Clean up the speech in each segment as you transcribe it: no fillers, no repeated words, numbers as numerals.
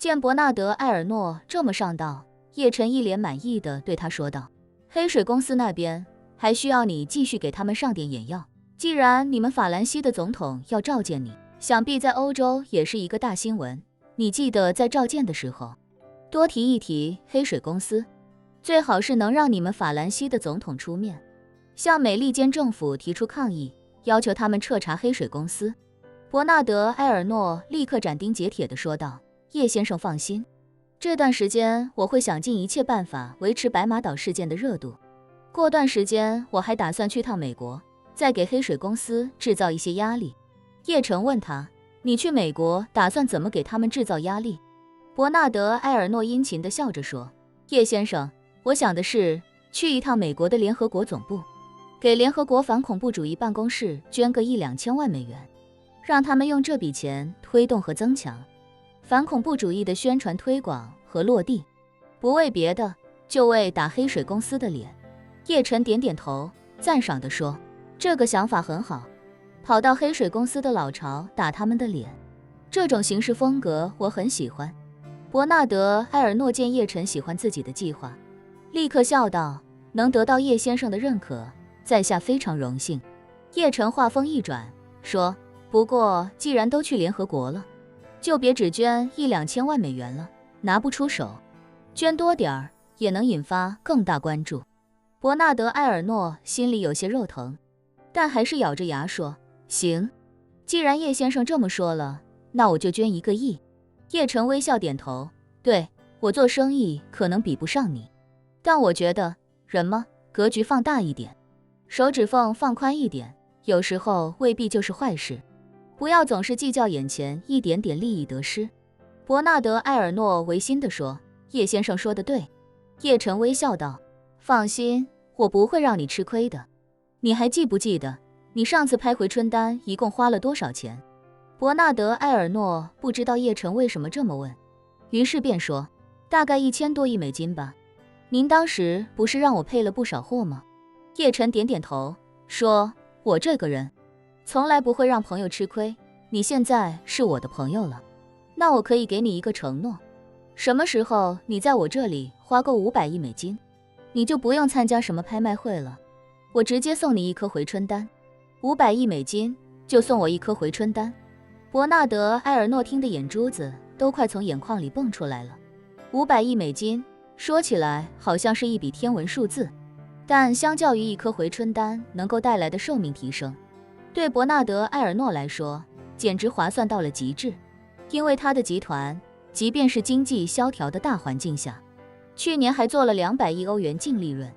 见伯纳德·埃尔诺这么上道，叶晨一脸满意的对他说道：“黑水公司那边还需要你继续给他们上点眼药。既然你们法兰西的总统要召见你，想必在欧洲也是一个大新闻。你记得在召见的时候，多提一提黑水公司，最好是能让你们法兰西的总统出面，向美利坚政府提出抗议，要求他们彻查黑水公司。”伯纳德·埃尔诺立刻斩钉截铁地说道：“叶先生放心，这段时间我会想尽一切办法维持白马岛事件的热度。过段时间我还打算去趟美国，再给黑水公司制造一些压力。”叶晨问他：“你去美国打算怎么给他们制造压力？”伯纳德·埃尔诺殷勤地笑着说：“叶先生，我想的是去一趟美国的联合国总部，给联合国反恐怖主义办公室捐个1-2千万美元，让他们用这笔钱推动和增强反恐怖主义的宣传推广和落地，不为别的，就为打黑水公司的脸。”叶晨点点头，赞赏地说：“这个想法很好，跑到黑水公司的老巢打他们的脸，这种行事风格我很喜欢。”伯纳德·埃尔诺见叶晨喜欢自己的计划，立刻笑道：“能得到叶先生的认可，在下非常荣幸。”叶晨话锋一转，说：“不过既然都去联合国了，就别只捐1-2千万美元了，拿不出手，捐多点儿也能引发更大关注。”伯纳德·埃尔诺心里有些肉疼，但还是咬着牙说：“行，既然叶先生这么说了，那我就捐1个亿。”叶晨微笑点头：“对，我做生意可能比不上你，但我觉得人嘛，格局放大一点，手指缝放宽一点，有时候未必就是坏事。不要总是计较眼前一点点利益得失。”伯纳德·埃尔诺违心地说：“叶先生说得对。”叶晨微笑道：“放心，我不会让你吃亏的。你还记不记得你上次拍回春丹一共花了多少钱？”伯纳德·埃尔诺不知道叶晨为什么这么问，于是便说：“大概1000多亿美金吧。您当时不是让我配了不少货吗？”叶晨点点头，说：“我这个人从来不会让朋友吃亏，你现在是我的朋友了，那我可以给你一个承诺，什么时候你在我这里花够500亿美金，你就不用参加什么拍卖会了，我直接送你1颗回春丹，500亿美金就送我1颗回春丹。”伯纳德·埃尔诺听的眼珠子都快从眼眶里蹦出来了。500亿美金说起来好像是一笔天文数字，但相较于1颗回春丹能够带来的寿命提升，对伯纳德·埃尔诺来说简直划算到了极致。因为他的集团即便是经济萧条的大环境下，去年还做了200亿欧元净利润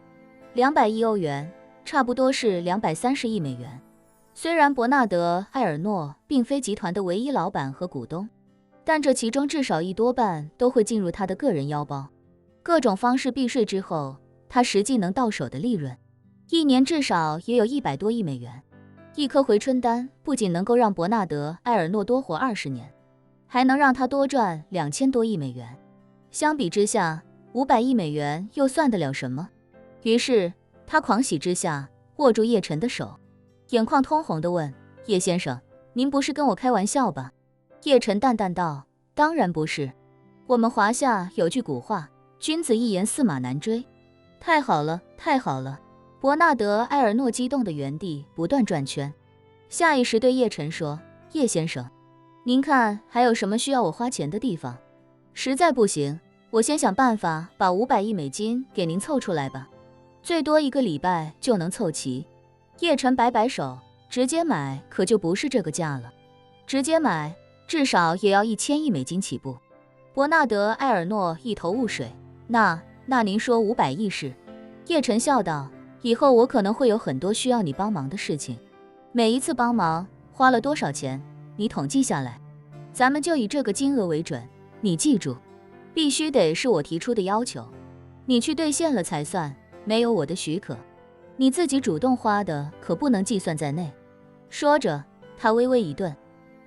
，200亿欧元差不多是230亿美元。虽然伯纳德·埃尔诺并非集团的唯一老板和股东，但这其中至少多半都会进入他的个人腰包。各种方式避税之后，他实际能到手的利润，一年至少也有100多亿美元。1颗回春丹不仅能够让伯纳德·埃尔诺多活20年，还能让他多赚2000多亿美元。相比之下，500亿美元又算得了什么？于是他狂喜之下握住叶晨的手，眼眶通红地问：“叶先生，您不是跟我开玩笑吧？”叶晨淡淡道：“当然不是，我们华夏有句古话，君子一言驷马难追。”太好了，太好了！伯纳德·埃尔诺激动的原地不断转圈，下意识对叶晨说：“叶先生，您看还有什么需要我花钱的地方？实在不行，我先想办法把500亿美金给您凑出来吧，最多1个礼拜就能凑齐。”叶晨摆摆手，直接买可就不是这个价了，直接买至少也要1000亿美金起步。伯纳德·埃尔诺一头雾水，那您说500亿是？叶晨笑道：“以后我可能会有很多需要你帮忙的事情，每一次帮忙花了多少钱，你统计下来，咱们就以这个金额为准。你记住，必须得是我提出的要求，你去兑现了才算，没有我的许可，你自己主动花的可不能计算在内。”说着，他微微一顿，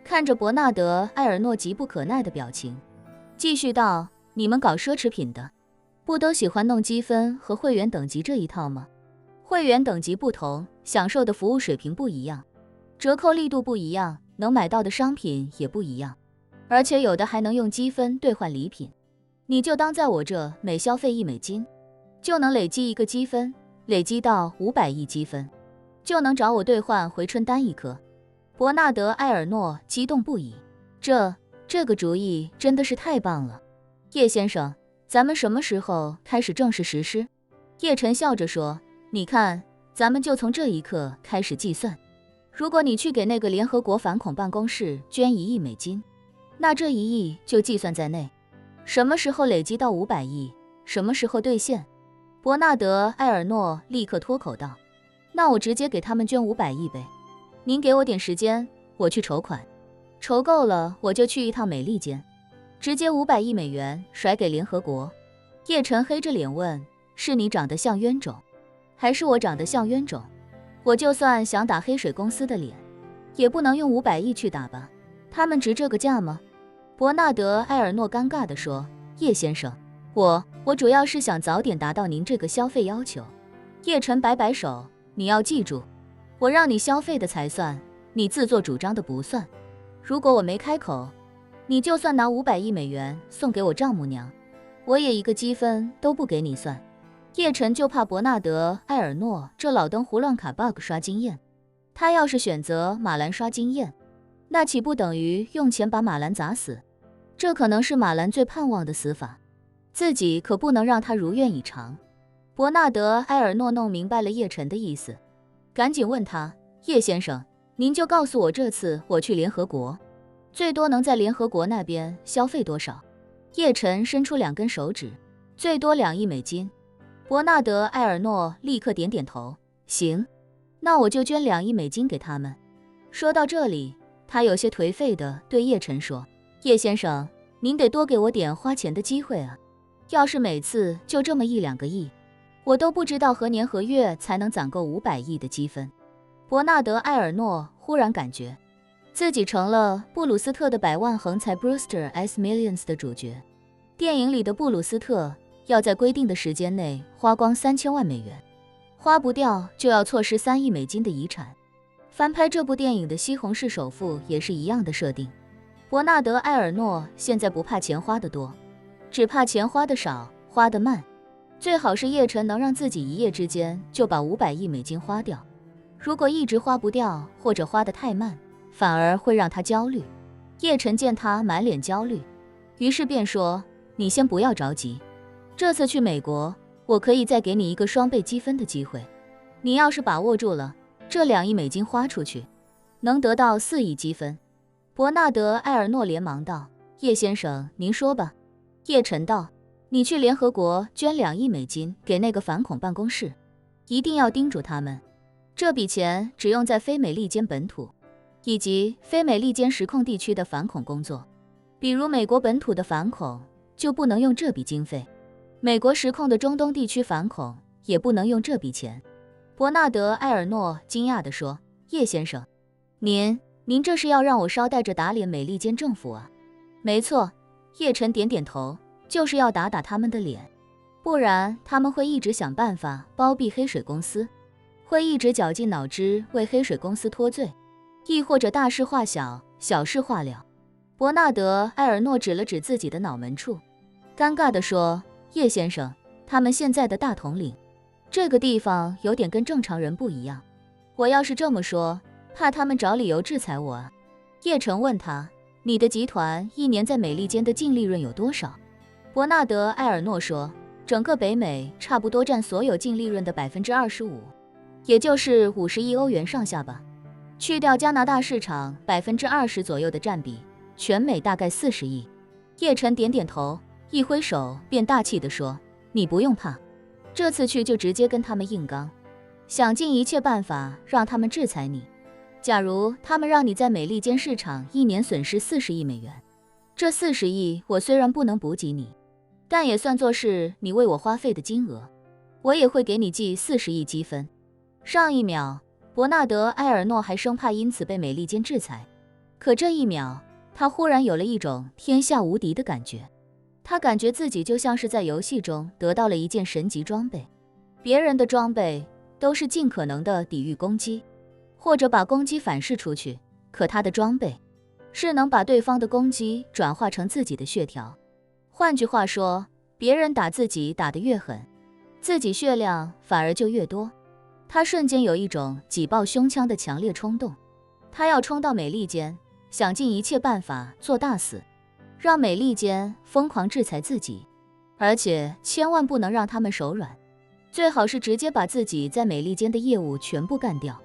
看着伯纳德·埃尔诺急不可耐的表情，继续道：“你们搞奢侈品的，不都喜欢弄积分和会员等级这一套吗？会员等级不同，享受的服务水平不一样，折扣力度不一样，能买到的商品也不一样。而且有的还能用积分兑换礼品。你就当在我这每消费1美金，就能累积1个积分，累积到500亿积分，就能找我兑换回春丹1颗。伯纳德·埃尔诺激动不已，这个主意真的是太棒了。叶先生，咱们什么时候开始正式实施？叶晨笑着说，你看，咱们就从这一刻开始计算。如果你去给那个联合国反恐办公室捐1亿美金，那这1亿就计算在内。什么时候累积到500亿，什么时候兑现？伯纳德·埃尔诺立刻脱口道，那我直接给他们捐500亿呗。您给我点时间，我去筹款，筹够了我就去一趟美利坚，直接500亿美元甩给联合国。叶晨黑着脸问，是你长得像冤种，还是我长得像冤种？我就算想打黑水公司的脸，也不能用500亿去打吧？他们值这个价吗？伯纳德·埃尔诺尴尬地说，叶先生，我主要是想早点达到您这个消费要求。叶晨摆摆手，你要记住，我让你消费的才算，你自作主张的不算。如果我没开口，你就算拿500亿美元送给我丈母娘，我也1个积分都不给你算。叶晨就怕伯纳德·埃尔诺这老登胡乱卡 bug 刷经验，他要是选择马兰刷经验，那岂不等于用钱把马兰砸死？这可能是马兰最盼望的死法，自己可不能让他如愿以偿。伯纳德·埃尔诺弄明白了叶晨的意思，赶紧问他，叶先生，您就告诉我这次我去联合国，最多能在联合国那边消费多少？叶晨伸出2根手指，最多2亿美金。伯纳德·埃尔诺立刻点点头，行，那我就捐2亿美金给他们。说到这里，他有些颓废地对叶晨说，叶先生，您得多给我点花钱的机会啊，要是每次就这么1-2个亿，我都不知道何年何月才能攒够500亿的积分。伯纳德·埃尔诺忽然感觉自己成了布鲁斯特的百万横财 Brewster S. Millions 的主角。电影里的布鲁斯特要在规定的时间内花光3000万美元，花不掉就要错失3亿美金的遗产。翻拍这部电影的西红柿首富也是一样的设定。伯纳德·埃尔诺现在不怕钱花得多，只怕钱花得少，花得慢。最好是叶晨能让自己一夜之间就把500亿美金花掉，如果一直花不掉或者花得太慢，反而会让他焦虑。叶晨见他满脸焦虑，于是便说，你先不要着急，这次去美国，我可以再给你1个双倍积分的机会。你要是把握住了，这2亿美金花出去，能得到4亿积分。伯纳德·埃尔诺连忙道，叶先生，您说吧。叶晨道，你去联合国捐2亿美金给那个反恐办公室，一定要叮嘱他们，这笔钱只用在非美利坚本土以及非美利坚实控地区的反恐工作，比如美国本土的反恐就不能用这笔经费，美国实控的中东地区反恐也不能用这笔钱。伯纳德·埃尔诺惊讶地说，叶先生，您这是要让我捎带着打脸美利坚政府啊？没错，叶晨点点头，就是要打他们的脸，不然他们会一直想办法包庇黑水公司，会一直绞尽脑汁为黑水公司脱罪，亦或者大事化小，小事化了。伯纳德·埃尔诺指了指自己的脑门处，尴尬地说，叶先生，他们现在的大统领，这个地方有点跟正常人不一样，我要是这么说，怕他们找理由制裁我啊。叶晨问他，你的集团1年在美利坚的净利润有多少？伯纳德·埃尔诺说，整个北美差不多占所有净利润的25%，也就是50亿欧元上下吧。去掉加拿大市场20%左右的占比，全美大概40亿。叶晨点点头，一挥手便大气地说，你不用怕，这次去就直接跟他们硬刚，想尽一切办法让他们制裁你。假如他们让你在美利坚市场1年损失40亿美元，这40亿我虽然不能补给你，但也算作是你为我花费的金额，我也会给你记40亿积分。上一秒，伯纳德·埃尔诺还生怕因此被美利坚制裁，可这一秒，他忽然有了一种天下无敌的感觉。他感觉自己就像是在游戏中得到了一件神级装备，别人的装备都是尽可能的抵御攻击，或者把攻击反噬出去，可他的装备是能把对方的攻击转化成自己的血条。换句话说，别人打自己打得越狠，自己血量反而就越多。他瞬间有一种挤爆胸腔的强烈冲动，他要冲到美利坚，想尽一切办法做大死，让美利坚疯狂制裁自己，而且千万不能让他们手软，最好是直接把自己在美利坚的业务全部干掉。